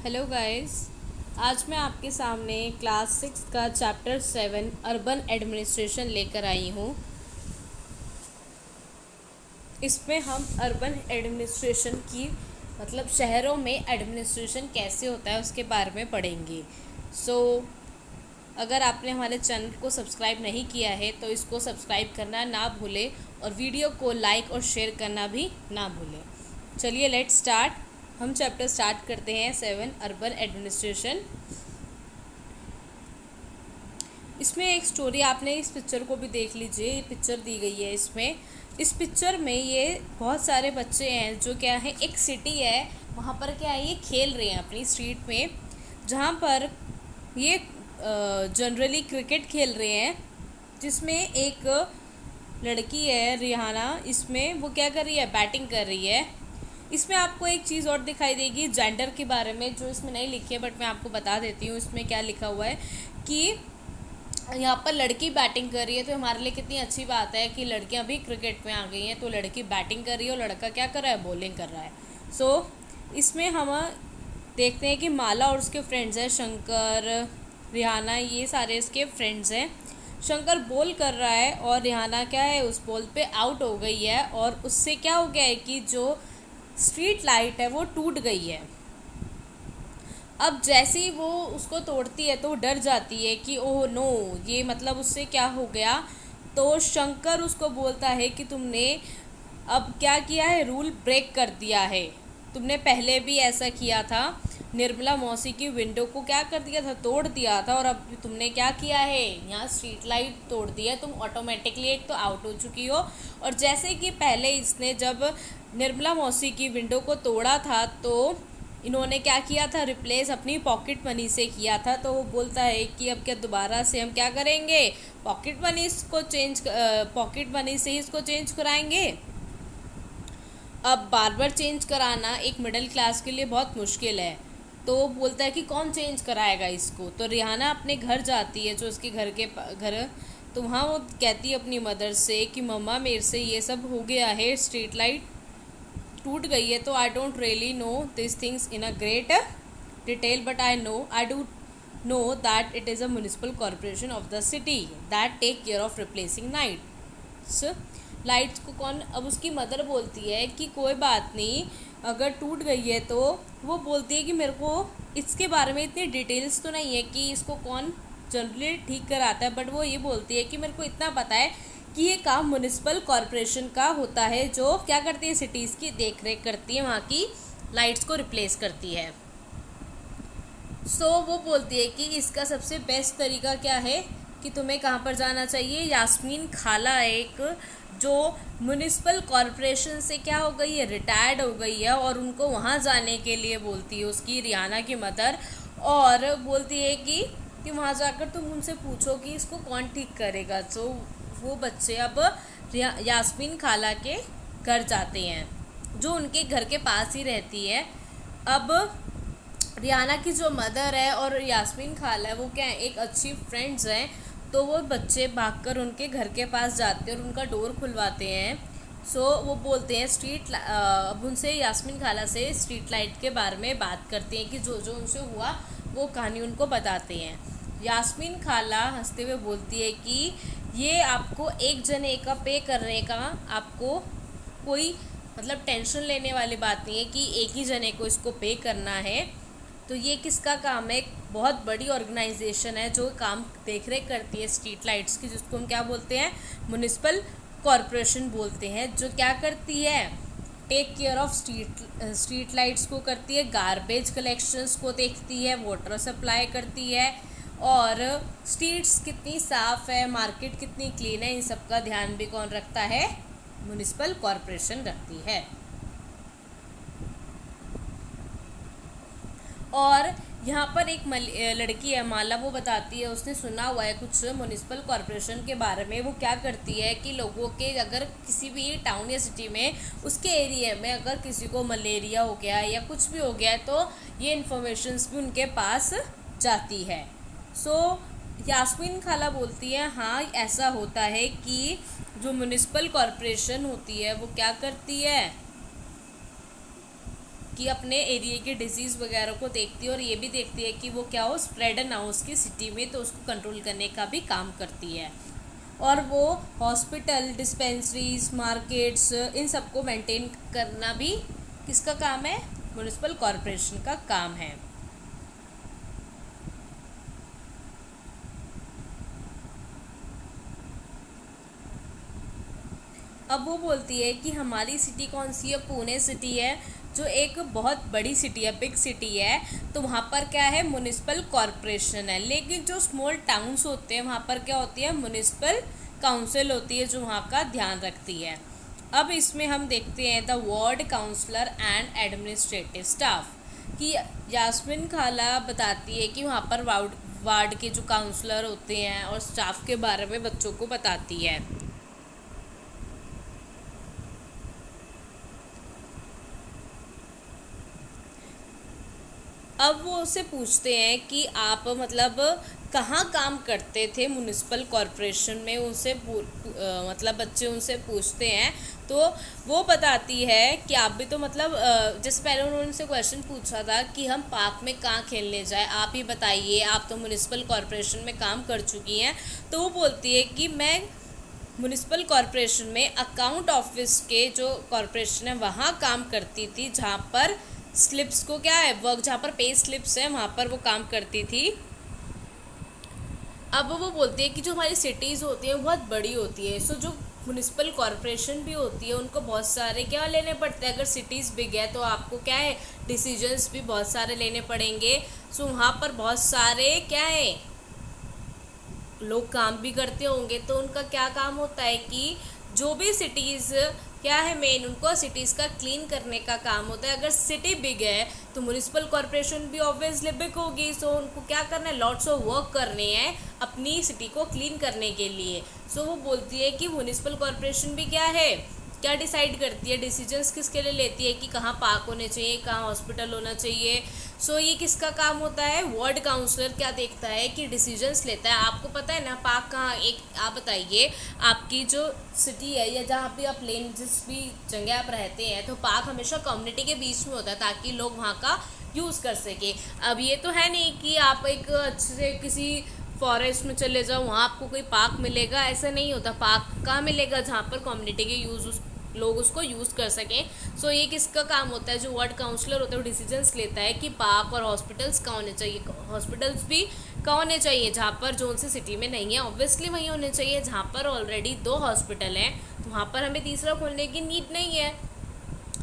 Hello guys. आज मैं आपके सामने क्लास 6 का चैप्टर 7 अर्बन एडमिनिस्ट्रेशन लेकर आई हूँ। इसमें हम अर्बन एडमिनिस्ट्रेशन की शहरों में एडमिनिस्ट्रेशन कैसे होता है उसके बारे में पढ़ेंगे। अगर आपने हमारे चैनल को सब्सक्राइब नहीं किया है तो इसको सब्सक्राइब करना ना भूलें और वीडियो को लाइक और शेयर करना भी ना भूलें। चलिए लेट्स स्टार्ट। हम चैप्टर स्टार्ट करते हैं 7 अर्बन एडमिनिस्ट्रेशन। इसमें एक स्टोरी, आपने इस पिक्चर को भी देख लीजिए, ये पिक्चर दी गई है। इस पिक्चर में ये बहुत सारे बच्चे हैं जो क्या है, एक सिटी है, वहाँ पर क्या है, ये खेल रहे हैं अपनी स्ट्रीट में, जहाँ पर ये जनरली क्रिकेट खेल रहे हैं। जिसमें एक लड़की है रिहाना, इसमें वो क्या कर रही है, बैटिंग कर रही है। इसमें आपको एक चीज़ और दिखाई देगी जेंडर के बारे में, जो इसमें नहीं लिखी है बट मैं आपको बता देती हूँ। इसमें क्या लिखा हुआ है कि यहाँ पर लड़की बैटिंग कर रही है, तो हमारे लिए कितनी अच्छी बात है कि लड़कियाँ भी क्रिकेट में आ गई हैं। तो लड़की बैटिंग कर रही है और लड़का क्या कर रहा है, बॉलिंग कर रहा है। इसमें हम देखते हैं कि माला और उसके फ्रेंड्स हैं, शंकर, रिहाना, ये सारे इसके फ्रेंड्स हैं। शंकर बॉल कर रहा है और रिहाना क्या है, उस बॉल पे आउट हो गई है और उससे क्या हो गया है कि जो स्ट्रीट लाइट है वो टूट गई है। अब जैसे ही वो उसको तोड़ती है तो डर जाती है कि ओह नो, ये उससे क्या हो गया। तो शंकर उसको बोलता है कि तुमने अब क्या किया है, रूल ब्रेक कर दिया है। तुमने पहले भी ऐसा किया था, निर्मला मौसी की विंडो को क्या कर दिया था, तोड़ दिया था, और अब तुमने क्या किया है, यहाँ स्ट्रीट लाइट तोड़ दी है। तुम ऑटोमेटिकली एक तो आउट हो चुकी हो, और जैसे कि पहले इसने जब निर्मला मौसी की विंडो को तोड़ा था तो इन्होंने क्या किया था, रिप्लेस अपनी पॉकेट मनी से किया था। तो वो बोलता है कि अब क्या दोबारा से हम क्या करेंगे, पॉकेट मनी से ही इसको चेंज कराएंगे। अब बार बार चेंज कराना एक मिडिल क्लास के लिए बहुत मुश्किल है। तो बोलता है कि कौन चेंज कराएगा इसको। तो रिहाना अपने घर जाती है, जो उसके घर, तो वहाँ वो कहती है अपनी मदर से कि मम्मा मेरे से ये सब हो गया है, स्ट्रीट लाइट टूट गई है। तो I don't really know this things in a great detail, but I do know that it is a municipal corporation of the city that take care of replacing lights को कौन। अब उसकी mother बोलती है कि कोई बात नहीं, अगर टूट गई है तो वो बोलती है कि मेरे को इसके बारे में इतनी डिटेल्स तो नहीं है कि इसको कौन जनरली ठीक कराता है, बट वो ये बोलती है कि मेरे को इतना पता है कि ये काम म्यूनिसिपल कॉरपोरेशन का होता है, जो क्या करती है, सिटीज़ की देख रेख करती है, वहाँ की लाइट्स को रिप्लेस करती है। वो बोलती है कि इसका सबसे बेस्ट तरीका क्या है कि तुम्हें कहाँ पर जाना चाहिए। यास्मीन खाला एक जो म्यूनिसिपल कॉरपोरेशन से क्या हो गई है, रिटायर्ड हो गई है, और उनको वहाँ जाने के लिए बोलती है उसकी रिहाना की मदर, और बोलती है कि वहाँ जाकर तुम उनसे पूछो कि इसको कौन ठीक करेगा। तो वो बच्चे अब यास्मीन खाला के घर जाते हैं, जो उनके घर के पास ही रहती है। अब रिहाना की जो मदर है और यास्मीन खाला है, वो क्या है, एक अच्छी फ्रेंड्स हैं। तो वो बच्चे भागकर उनके घर के पास जाते हैं और उनका डोर खुलवाते हैं। वो बोलते हैं अब उनसे यास्मीन खाला से स्ट्रीट लाइट के बारे में बात करते हैं कि जो जो उनसे हुआ वो कहानी उनको बताते हैं। यास्मीन खाला हंसते हुए बोलती है कि ये आपको एक जने का पे करने का आपको कोई टेंशन लेने वाली बात नहीं है कि एक ही जने को इसको पे करना है। तो ये किसका काम है, एक बहुत बड़ी ऑर्गेनाइजेशन है जो काम देख रेख करती है स्ट्रीट लाइट्स की, जिसको हम क्या बोलते हैं, म्यूनिसिपल कॉरपोरेशन बोलते हैं, जो क्या करती है, take care of street lights को करती है, गार्बेज कलेक्शंस को देखती है, वाटर सप्लाई करती है, और स्ट्रीट्स कितनी साफ़ है, मार्केट कितनी क्लीन है, इन सब का ध्यान भी कौन रखता है, म्यूनिसिपल कॉरपोरेशन रखती है। और यहाँ पर एक लड़की है माला, वो बताती है उसने सुना हुआ है कुछ म्यूनिसिपल कॉरपोरेशन के बारे में। वो क्या करती है कि लोगों के अगर किसी भी टाउन या सिटी में उसके एरिया में अगर किसी को मलेरिया हो गया या कुछ भी हो गया है तो ये इन्फॉर्मेशंस भी उनके पास जाती है। यास्मीन खाला बोलती है हाँ ऐसा होता है कि जो म्यूनिसिपल कॉरपोरेशन होती है वो क्या करती है, कि अपने एरिया के डिजीज़ वगैरह को देखती है और ये भी देखती है कि वो क्या हो स्प्रेड ना हो उसकी सिटी में, तो उसको कंट्रोल करने का भी काम करती है। और वो हॉस्पिटल, डिस्पेंसरीज, मार्केट्स, इन सबको मेंटेन करना भी किसका काम है? म्युनिसिपल कॉरपोरेशन का काम है। अब वो बोलती है कि हमारी सिटी कौन सी है? पुणे सिटी है, जो एक बहुत बड़ी सिटी है, बिग सिटी है। तो वहाँ पर क्या है? म्युनिसिपल कॉरपोरेशन है। लेकिन जो स्मॉल टाउन्स होते हैं वहाँ पर क्या होती है? म्युनिसिपल काउंसिल होती है, जो वहाँ का ध्यान रखती है। अब इसमें हम देखते हैं the ward councillor and administrative staff, कि यास्मिन खाला बताती है कि वहाँ पर वार्ड के जो काउंसलर होते हैं और स्टाफ के बारे में बच्चों को बताती है। अब वो उससे पूछते हैं कि आप मतलब कहाँ काम करते थे म्युनिसिपल कॉरपोरेशन में, उनसे मतलब बच्चे उनसे पूछते हैं। तो वो बताती है कि आप भी तो मतलब जैसे पहले उन्होंने उनसे क्वेश्चन पूछा था कि हम पार्क में कहाँ खेलने जाए, आप ही बताइए, आप तो म्युनिसिपल कॉरपोरेशन में काम कर चुकी हैं। तो वो बोलती है कि मैं म्युनिसिपल कॉरपोरेशन में अकाउंट ऑफिस के जो कॉरपोरेशन है वहाँ काम करती थी, जहाँ पर स्लिप्स को क्या है वर्क, जहाँ पर पे स्लिप्स है वहाँ पर वो काम करती थी। अब वो बोलती है कि जो हमारी सिटीज़ होती हैं वो बहुत बड़ी होती है, सो जो म्युनिसिपल कॉरपोरेशन भी होती है उनको बहुत सारे क्या लेने पड़ते हैं। अगर सिटीज़ बिग है तो आपको क्या है डिसीजंस भी बहुत सारे लेने पड़ेंगे। सो वहाँ पर बहुत सारे क्या है लोग काम भी करते होंगे। तो उनका क्या काम होता है कि जो भी सिटीज़ क्या है मेन, उनको सिटीज़ का क्लीन करने का काम होता है। अगर सिटी बिग है तो म्युनिसिपल कॉरपोरेशन भी ऑब्वियसली बिग होगी। सो उनको क्या करना है, लॉट्स ऑफ वर्क करने हैं अपनी सिटी को क्लीन करने के लिए। सो वो बोलती है कि म्युनिसिपल कॉरपोरेशन भी क्या है, क्या डिसाइड करती है, डिसीजंस किसके लिए लेती है कि कहाँ पार्क होने चाहिए, कहाँ हॉस्पिटल होना चाहिए। सो ये किसका काम होता है? वार्ड काउंसलर क्या देखता है कि डिसीजंस लेता है। आपको पता है ना पार्क कहाँ, एक आप बताइए आपकी जो सिटी है या जहाँ पे आप लेन जिस भी जगह आप रहते हैं, तो पार्क हमेशा कम्युनिटी के बीच में होता है ताकि लोग वहाँ का यूज़ कर सके। अब ये तो है नहीं कि आप एक अच्छे से किसी फॉरेस्ट में चले जाओ वहाँ आपको कोई पार्क मिलेगा, ऐसा नहीं होता। पार्क कहाँ मिलेगा? जहाँ पर कम्युनिटी के लोग उसको यूज़ कर सकें। सो ये किसका काम होता है? जो वार्ड काउंसलर होता है वो डिसीजंस लेता है कि पार्क और हॉस्पिटल्स कहाँ होने चाहिए। हॉस्पिटल्स भी कहाँ होने चाहिए? जहाँ पर जोन सी सिटी में नहीं है ऑब्वियसली वहीं होने चाहिए। जहाँ पर ऑलरेडी 2 हॉस्पिटल हैं तो वहाँ पर हमें तीसरा खोलने की नीड नहीं है।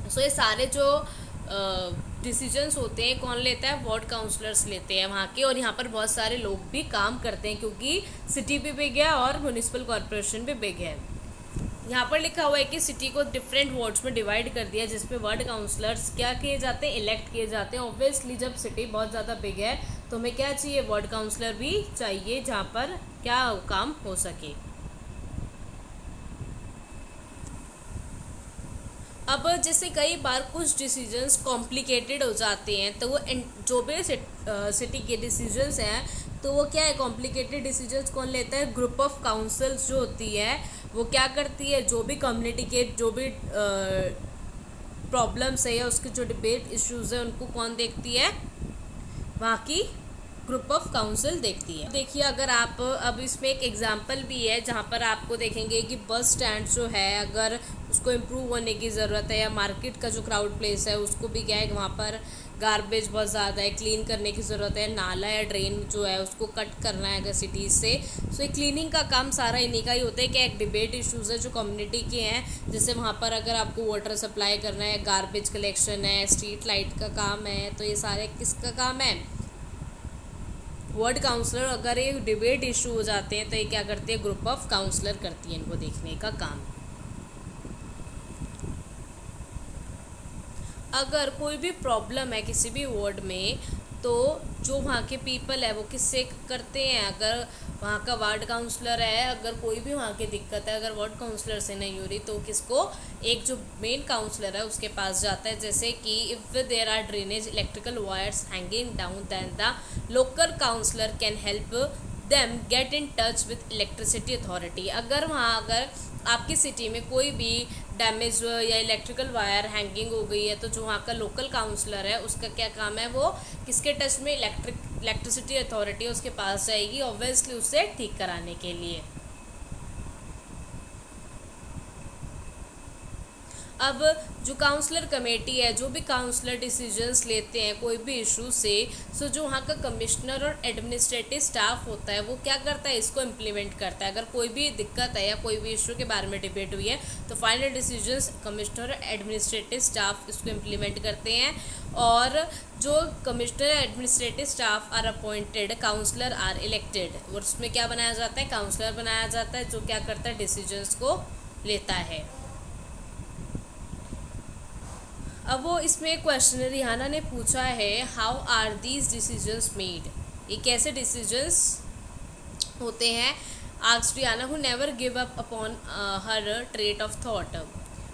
सो ये सारे जो डिसीजंस होते हैं कौन लेता है? वार्ड काउंसलर्स लेते हैं वहाँ के। और यहाँ पर बहुत सारे लोग भी काम करते हैं क्योंकि सिटी भी बिग है और म्युनिसिपल कॉरपोरेशन भी बिग है। यहाँ पर लिखा हुआ है कि सिटी को डिफरेंट वार्ड्स में डिवाइड कर दिया जिसमें वार्ड काउंसलर्स क्या किए जाते हैं? इलेक्ट किए जाते हैं। ऑब्वियसली जब सिटी बहुत ज़्यादा बिग है तो हमें क्या चाहिए? वार्ड काउंसलर भी चाहिए जहाँ पर क्या काम हो सके। अब जैसे कई बार कुछ डिसीजंस कॉम्प्लिकेटेड हो जाते हैं तो वो जो भी सिटी के डिसीजंस हैं तो वो क्या है कॉम्प्लिकेटेड डिसीजंस कौन लेता है? ग्रुप ऑफ काउंसिल्स जो होती है वो क्या करती है, जो भी कम्युनिटी के जो भी प्रॉब्लम्स है या उसके जो डिबेट इश्यूज है उनको कौन देखती है? वहाँ की ग्रुप ऑफ काउंसिल देखती है। देखिए अगर आप अब इसमें एक एग्जांपल भी है जहाँ पर आपको देखेंगे कि बस स्टैंड जो है अगर उसको इम्प्रूव होने की ज़रूरत है, या मार्केट का जो क्राउड प्लेस है उसको भी क्या है वहाँ पर गार्बेज बहुत ज़्यादा है, क्लीन करने की ज़रूरत है। नाला या ड्रेन जो है उसको कट करना है अगर सिटीज़ से। सो ये क्लीनिंग का काम सारा इन्हीं का ही होता है। कि एक डिबेट इश्यूज़ है जो कम्युनिटी के हैं, जैसे वहाँ पर अगर आपको वाटर सप्लाई करना है, गार्बेज कलेक्शन है, स्ट्रीट लाइट का काम है, तो ये सारे किसका काम है? Ward councillor. अगर ये डिबेट इशू हो जाते हैं तो ये क्या करते हैं? ग्रुप ऑफ काउंसलर करती है इनको देखने का काम। अगर कोई भी प्रॉब्लम है किसी भी वार्ड में तो जो वहाँ के पीपल है वो किससे करते हैं? अगर वहाँ का वार्ड काउंसलर है, अगर कोई भी वहाँ की दिक्कत है अगर वार्ड काउंसलर से नहीं हो रही तो किसको? एक जो मेन काउंसलर है उसके पास जाता है। जैसे कि if there are drainage electrical wires hanging down then the local councillor can help them get in touch with electricity authority. अगर आपकी सिटी में कोई भी डैमेज या इलेक्ट्रिकल वायर हैंगिंग हो गई है, तो जो वहाँ का लोकल काउंसलर है उसका क्या काम है, वो किसके टच में, इलेक्ट्रिसिटी अथॉरिटी उसके पास जाएगी ऑब्वियसली उसे ठीक कराने के लिए। अब जो काउंसलर कमेटी है, जो भी काउंसलर डिसीजंस लेते हैं कोई भी इशू से, सो जो वहाँ का कमिश्नर और एडमिनिस्ट्रेटिव स्टाफ होता है वो क्या करता है, इसको इम्प्लीमेंट करता है। अगर कोई भी दिक्कत है या कोई भी इशू के बारे में डिबेट हुई है तो फाइनल डिसीजंस कमिश्नर और एडमिनिस्ट्रेटिव स्टाफ इसको इम्प्लीमेंट करते हैं। और जो commissioner administrative staff are appointed, councillor are elected, और उसमें क्या बनाया जाता है, काउंसलर बनाया जाता है जो क्या करता है, डिसीजंस को लेता है। अब वो इसमें क्वेश्चन रिहाना ने पूछा है, how are these decisions made, ये कैसे डिसीजंस होते हैं। Asked Rihanna who never give up upon her trait of thought.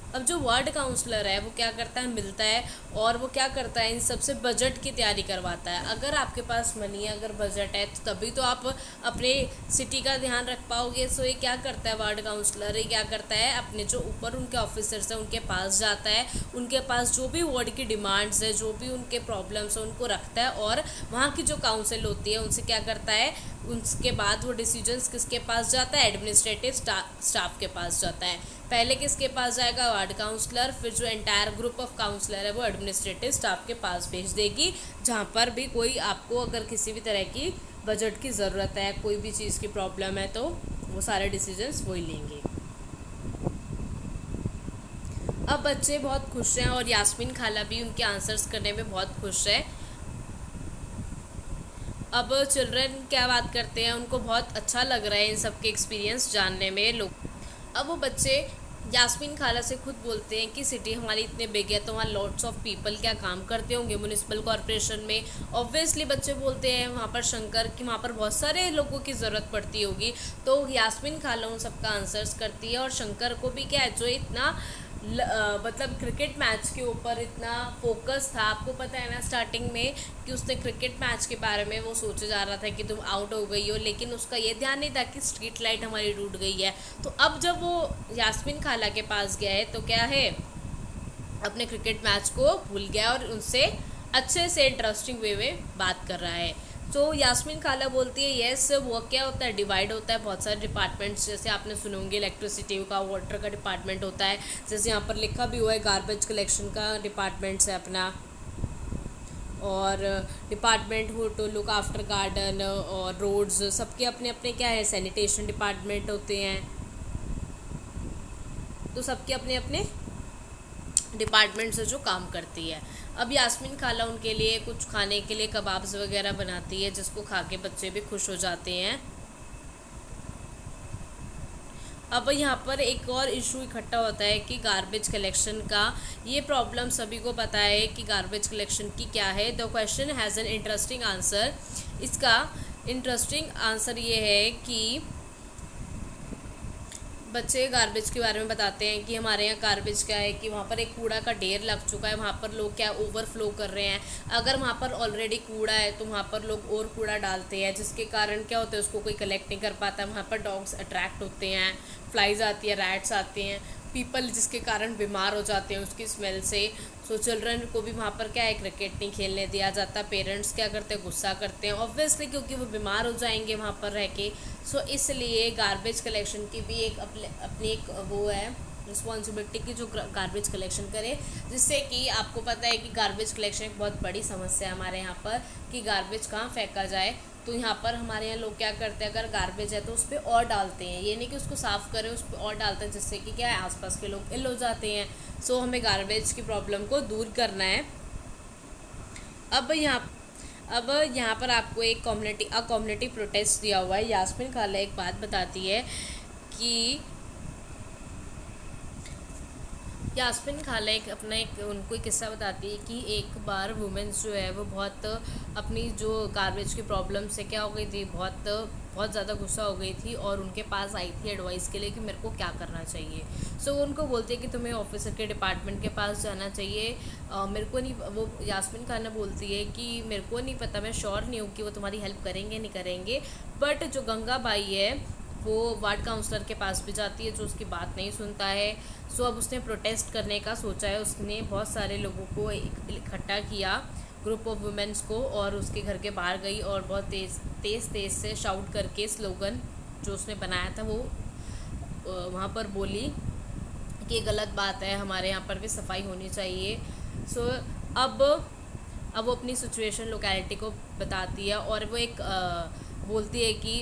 अब जो वार्ड काउंसलर है वो क्या करता है, मिलता है और वो क्या करता है, इन सबसे बजट की तैयारी करवाता है। अगर आपके पास मनी है, अगर बजट है, तो तभी तो आप अपने सिटी का ध्यान रख पाओगे। सो ये क्या करता है, वार्ड काउंसलर ये क्या करता है, अपने जो ऊपर उनके ऑफिसर्स हैं उनके पास जाता है, उनके पास जो भी वार्ड की डिमांड्स है, जो भी उनके प्रॉब्लम्स है उनको रखता है, और वहाँ की जो काउंसिल होती है उनसे क्या करता है, उसके बाद वो डिसीजंस किसके पास जाता है, एडमिनिस्ट्रेटिव स्टाफ के पास जाता है। पहले किसके पास जाएगा, वार्ड काउंसलर, फिर जो एंटायर ग्रुप ऑफ काउंसलर है वो एडमिनिस्ट्रेटिव स्टाफ के पास भेज देगी। जहाँ पर भी कोई आपको अगर किसी भी तरह की बजट की ज़रूरत है, कोई भी चीज़ की प्रॉब्लम है, तो वो सारे डिसीजंस वही लेंगे। अब बच्चे बहुत खुश हैं और यास्मीन खाला भी उनके आंसर्स करने में बहुत खुश है। अब चिल्ड्रन क्या बात करते हैं, उनको बहुत अच्छा लग रहा है इन सब के एक्सपीरियंस जानने में लोग। अब वो बच्चे यास्मीन खाला से खुद बोलते हैं कि सिटी हमारी इतने बिग है तो वहाँ लॉट्स ऑफ पीपल क्या काम करते होंगे म्यूनिसिपल कॉरपोरेशन में। ऑब्वियसली बच्चे बोलते हैं वहाँ पर शंकर कि वहाँ पर बहुत सारे लोगों की ज़रूरत पड़ती होगी। तो यास्मीन खाला उन सबका आंसर्स करती है और शंकर को भी क्या है, जो इतना मतलब क्रिकेट मैच के ऊपर इतना फोकस था, आपको पता है ना स्टार्टिंग में कि उसने क्रिकेट मैच के बारे में वो सोचे जा रहा था कि तुम आउट हो गई हो, लेकिन उसका ये ध्यान नहीं था कि स्ट्रीट लाइट हमारी टूट गई है। तो अब जब वो यास्मीन खाला के पास गया है तो क्या है, अपने क्रिकेट मैच को भूल गया और उनसे अच्छे से इंटरेस्टिंग वे में बात कर रहा है। तो यास्मीन खाला बोलती है यस, वो क्या होता है, डिवाइड होता है बहुत सारे डिपार्टमेंट्स, जैसे आपने सुने होंगे इलेक्ट्रिसिटी का, वाटर का डिपार्टमेंट होता है, जैसे यहाँ पर लिखा भी हुआ है गार्बेज कलेक्शन का डिपार्टमेंट्स है अपना, और डिपार्टमेंट हो टू लुक आफ्टर गार्डन और रोड्स, सबके अपने अपने क्या है, सैनिटेशन डिपार्टमेंट होते हैं। तो सबके अपने अपने डिपार्टमेंट से जो काम करती है। अब यास्मीन खाला उनके लिए कुछ खाने के लिए कबाब्स वगैरह बनाती है जिसको खा के बच्चे भी खुश हो जाते हैं। अब यहाँ पर एक और इशू इकट्ठा होता है कि गार्बेज कलेक्शन का। ये प्रॉब्लम सभी को पता है कि गार्बेज कलेक्शन की क्या है। The question has an interesting answer. इसका इंटरेस्टिंग आंसर ये है कि बच्चे गार्बेज के बारे में बताते हैं कि हमारे यहाँ गार्बेज क्या है कि वहाँ पर एक कूड़ा का ढेर लग चुका है, वहाँ पर लोग क्या ओवरफ्लो कर रहे हैं। अगर वहाँ पर ऑलरेडी कूड़ा है तो वहाँ पर लोग और कूड़ा डालते हैं, जिसके कारण क्या होता है उसको कोई कलेक्ट नहीं कर पाता। वहाँ पर डॉग्स अट्रैक्ट होते हैं, फ्लाइज आती है, रैट्स आते हैं, पीपल जिसके कारण बीमार हो जाते हैं उसकी स्मेल से। सो चिल्ड्रन को भी वहाँ पर क्या है, क्रिकेट नहीं खेलने दिया जाता। पेरेंट्स क्या करते हैं, गुस्सा करते हैं ऑब्वियसली, क्योंकि वो बीमार हो जाएंगे वहाँ पर रह के। सो इसलिए गार्बेज कलेक्शन की भी एक अपनी एक वो है रिस्पॉन्सिबिलिटी की, जो गार्बेज कलेक्शन करे, जिससे कि आपको पता है कि गार्बेज कलेक्शन एक बहुत बड़ी समस्या है हमारे यहाँ पर कि गार्बेज कहाँ फेंका जाए। तो यहाँ पर हमारे यहाँ लोग क्या करते हैं, अगर गार्बेज है तो उस पर और डालते हैं, ये नहीं कि उसको साफ़ करें, उस पर और डालते हैं, जिससे कि क्या है आसपास के लोग इल हो जाते हैं। सो हमें गार्बेज की प्रॉब्लम को दूर करना है। अब यहाँ पर आपको एक कम्युनिटी प्रोटेस्ट दिया हुआ है। यास्मीन खाला एक बात बताती है कि यास्मीन खाला उनको एक किस्सा बताती है कि एक बार वुमेन्स जो है वो बहुत अपनी जो गार्बेज की प्रॉब्लम से क्या हो गई थी, बहुत ज़्यादा गुस्सा हो गई थी और उनके पास आई थी एडवाइस के लिए कि मेरे को क्या करना चाहिए। सो उनको बोलती है कि तुम्हें ऑफिसर के डिपार्टमेंट के पास जाना चाहिए। मेरे को नहीं, वो यास्मीन खाला बोलती है कि मेरे को नहीं पता, मैं श्योर नहीं हूँ कि वो तुम्हारी हेल्प करेंगे नहीं करेंगे, बट जो गंगा बाई है वो वार्ड काउंसलर के पास भी जाती है जो उसकी बात नहीं सुनता है। सो अब उसने प्रोटेस्ट करने का सोचा है। उसने बहुत सारे लोगों को इकट्ठा किया, ग्रुप ऑफ वुमेन्स को, और उसके घर के बाहर गई और बहुत तेज़ से शाउट करके स्लोगन जो उसने बनाया था वो वहाँ पर बोली कि गलत बात है, हमारे यहाँ पर भी सफाई होनी चाहिए। सो अब वो अपनी सिचुएशन लोकेलिटी को बताती है और वो एक बोलती है कि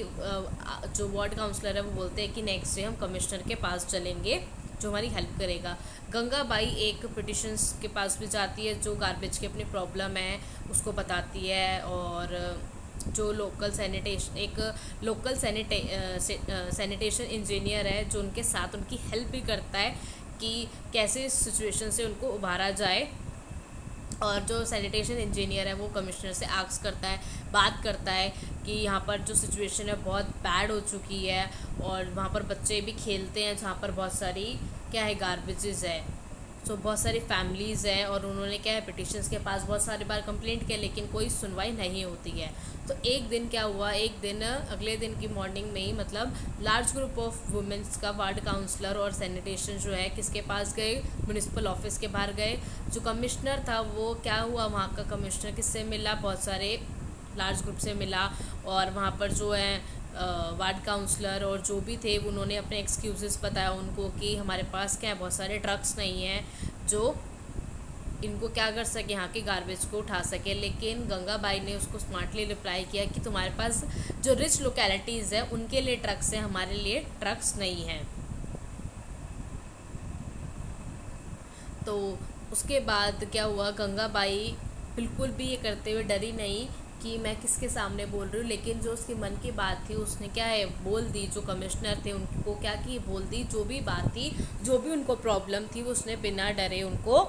जो वार्ड काउंसलर है वो बोलते हैं कि नेक्स्ट डे हम कमिश्नर के पास चलेंगे जो हमारी हेल्प करेगा। गंगाबाई एक पिटिशंस के पास भी जाती है जो गार्बेज की अपनी प्रॉब्लम है उसको बताती है, और जो लोकल सैनिटेशन इंजीनियर है जो उनके साथ उनकी हेल्प भी करता है कि कैसे इस सिचुएशन से उनको उभारा जाए। और जो सैनिटेशन इंजीनियर है वो कमिश्नर से आस्क करता है, बात करता है कि यहाँ पर जो सिचुएशन है बहुत बैड हो चुकी है और वहाँ पर बच्चे भी खेलते हैं जहाँ पर बहुत सारी क्या है गार्बेजेस है। सो बहुत सारी फैमिलीज़ हैं और उन्होंने क्या है पिटिशंस के पास बहुत सारी बार कंप्लेंट किया लेकिन कोई सुनवाई नहीं होती है। तो एक दिन क्या हुआ, एक दिन अगले दिन की मॉर्निंग में ही मतलब लार्ज ग्रुप ऑफ वुमेन्स का वार्ड काउंसलर और सैनिटेशन जो है किसके पास गए, म्यूनिसिपल ऑफिस के बाहर गए। जो कमिश्नर था वो क्या हुआ, वहाँ का कमिश्नर किससे मिला, बहुत सारे लार्ज ग्रुप से मिला और वहाँ पर जो है वार्ड काउंसलर और जो भी थे उन्होंने अपने एक्सक्यूज़ेस बताया उनको कि हमारे पास क्या है बहुत सारे ट्रक्स नहीं हैं जो इनको क्या कर सके, यहाँ की गार्बेज को उठा सके। लेकिन गंगाबाई ने उसको स्मार्टली रिप्लाई किया कि तुम्हारे पास जो रिच लोकेलिटीज़ है उनके लिए ट्रक्स हैं, हमारे लिए ट्रक्स नहीं हैं। तो उसके बाद क्या हुआ, गंगाबाई बिल्कुल भी ये करते हुए डरी नहीं कि मैं किसके सामने बोल रही हूँ, लेकिन जो उसके मन की बात थी उसने क्या है बोल दी। जो कमिश्नर थे उनको क्या की बोल दी, जो भी बात थी जो भी उनको प्रॉब्लम थी वो उसने बिना डरे उनको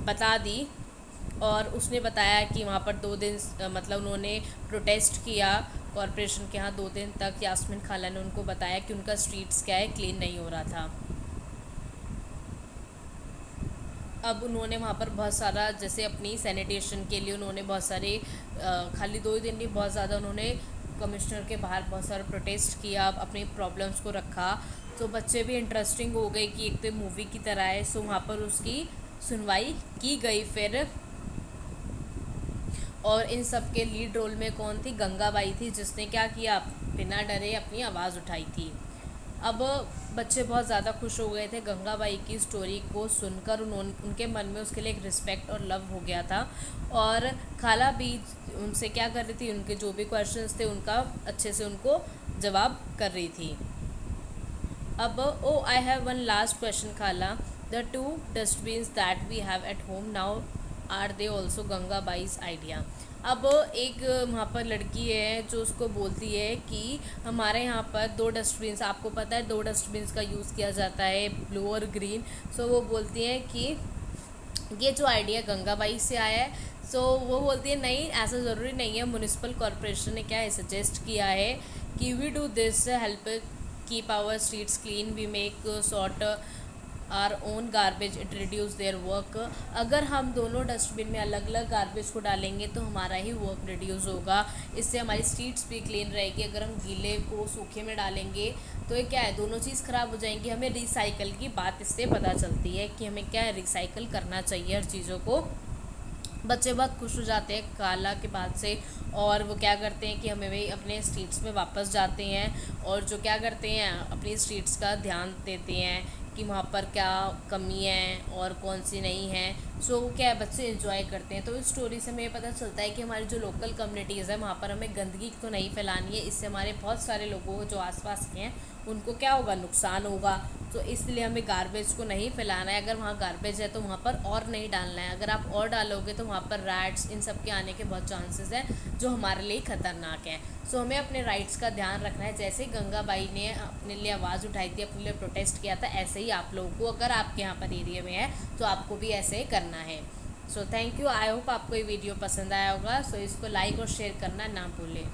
बता दी। और उसने बताया कि वहाँ पर 2 दिन मतलब उन्होंने प्रोटेस्ट किया कॉरपोरेशन के यहाँ 2 दिन तक। यास्मीन खाला ने उनको बताया कि उनका स्ट्रीट्स क्या है क्लीन नहीं हो रहा था। अब उन्होंने वहाँ पर बहुत सारा जैसे अपनी सैनिटेशन के लिए उन्होंने बहुत सारे खाली 2 दिन नहीं बहुत ज़्यादा उन्होंने कमिश्नर के बाहर बहुत सारा प्रोटेस्ट किया, अपनी प्रॉब्लम्स को रखा। तो बच्चे भी इंटरेस्टिंग हो गए कि एक तो मूवी की तरह है। सो वहाँ पर उसकी सुनवाई की गई फिर। और इन सब के लीड रोल में कौन थी, गंगाबाई थी जिसने क्या किया बिना डरे अपनी आवाज़ उठाई थी। अब बच्चे बहुत ज़्यादा खुश हो गए थे गंगाबाई की स्टोरी को सुनकर। उनके मन में उसके लिए एक रिस्पेक्ट और लव हो गया था। और खाला भी उनसे क्या कर रही थी, उनके जो भी क्वेश्चंस थे उनका अच्छे से उनको जवाब कर रही थी। अब I have one last question खाला, the 2 dustbins that we have at home now are they also गंगाबाईज आइडिया। अब एक वहाँ पर लड़की है जो उसको बोलती है कि हमारे यहाँ पर 2 डस्टबिन्स, आपको पता है 2 डस्टबिन्स का यूज़ किया जाता है, ब्लू और ग्रीन। सो वो बोलती है कि ये जो आइडिया गंगाबाई से आया है। सो वो बोलती है नहीं ऐसा ज़रूरी नहीं है, म्यूनिसिपल कॉरपोरेशन ने क्या है सजेस्ट किया है कि we do this help keep our streets clean, we make sort our own garbage, it reduce their work. अगर हम दोनों डस्टबिन में अलग अलग गार्बेज को डालेंगे तो हमारा ही वर्क रिड्यूस होगा, इससे हमारी स्ट्रीट्स भी क्लीन रहेगी। अगर हम गीले को सूखे में डालेंगे तो ये क्या है दोनों चीज़ ख़राब हो जाएंगी। हमें रिसाइकल की बात इससे पता चलती है कि हमें क्या है रिसाइकल करना चाहिए हर चीज़ों को। बच्चे बहुत खुश हो जाते हैं काला के बाद से, और वो क्या करते हैं कि हमें भी अपने स्ट्रीट्स में वापस जाते हैं और जो क्या करते हैं अपनी स्ट्रीट्स का ध्यान देते हैं कि वहाँ पर क्या कमी है और कौन सी नहीं है। सो क्या है बच्चे एंजॉय करते हैं। तो इस स्टोरी से हमें पता चलता है कि हमारी जो लोकल कम्युनिटीज़ है वहाँ पर हमें गंदगी तो नहीं फैलानी है, इससे हमारे बहुत सारे लोगों जो आसपास के हैं उनको क्या होगा नुकसान होगा। तो इसलिए हमें गार्बेज को नहीं फैलाना है। अगर वहाँ गार्बेज है तो वहाँ पर और नहीं डालना है। अगर आप और डालोगे तो वहाँ पर रैट्स इन सब के आने के बहुत चांसेस हैं जो हमारे लिए ख़तरनाक है। सो हमें अपने राइट्स का ध्यान रखना है। जैसे गंगाबाई ने अपने लिए आवाज़ उठाई थी, अपने लिए प्रोटेस्ट किया था, ऐसे ही आप लोगों को अगर आपके यहाँ पर एरिया में है तो आपको भी ऐसे ही करना है। So thank you, I hope आपको ये वीडियो पसंद आया होगा। सो इसको लाइक और शेयर करना ना भूलें।